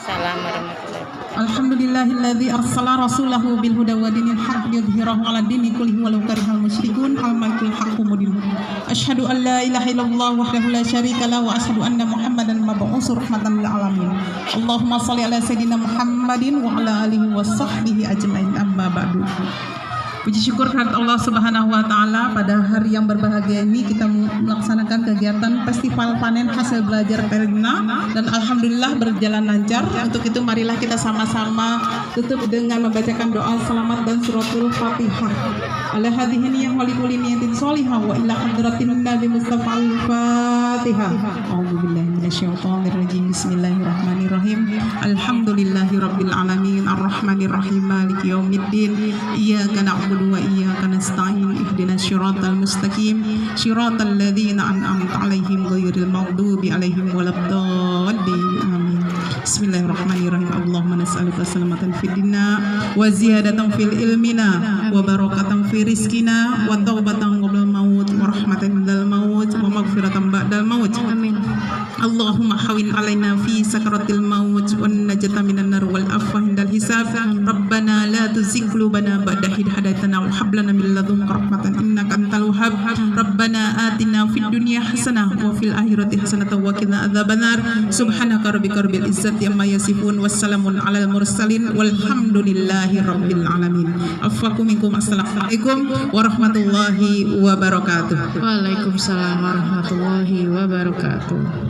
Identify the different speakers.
Speaker 1: Waalaikumsalam warahmatullahi wabarakatuh.
Speaker 2: Alhamdulillahilladzi arsala rasulahu bil huda wa dinil haqq liyudhhirahu 'ala dini kullihi walau karihal musyrikun. Al-malikul haqqu mubin. Asyhadu an la ilaha illallah wahdahu la syarika lahu wa asyhadu anna Muhammadan mab'utsur rahmatan lil alamin. Allahumma shalli ala sayidina Muhammadin wa ala alihi wa sahbihi ajmain. Amma ba'du. Puji syukur kehadirat Allah Subhanahu wa taala, pada hari yang berbahagia ini kita melaksanakan kegiatan Festival Panen Hasil Belajar Perina dan alhamdulillah berjalan lancar. Untuk itu marilah kita sama-sama tutup dengan membacakan doa selamat dan suratul Fatihah. Ala hadhihi yang walikul niyatin sholihah wa ila hadratin Nabi Mustafa al-Fatihah. A'udzubillahi minasyaitonir rajim. Bismillahirrahmanirrahim. Alhamdulillahirabbil alamin arrahmanir rahim maliki yaumiddin. Iyyaka na'budu wa iyyaka nasta'in ihdinas siratal mustaqim siratal ladzina an'amta 'alaihim ghairil maghdubi 'alaihim waladdallin. Amin. Bismillahirrahmanirrahim. Allahumma nas'aluka salamatan fid dinna wa ziyadatan fil ilmina wa barakatan fi rizqina wa taubatan qabla maut wa rahmatan indal maut wa maghfiratan ba'dal maut. Amin. Allahumma hawin alaina fi sakaratil maut wan najata minan nar wal afwa indal hisab. Rabbana la tuzigh qulubana ba'da idh hadaitana wa hab lana min ladunka rahmatan innaka antal wahhab. Rabbana atina fid dunya hasanah wa fil akhirati hasanah wa qina adzabannar. Subhanaka rabbika rabbil izzati amma yasifun wassalamun alal mursalin walhamdulillahi rabbil alamin. Afwakum minkum. Assalamualaikum warahmatullahi wabarakatuh.
Speaker 1: Waalaikumsalam warahmatullahi wabarakatuh.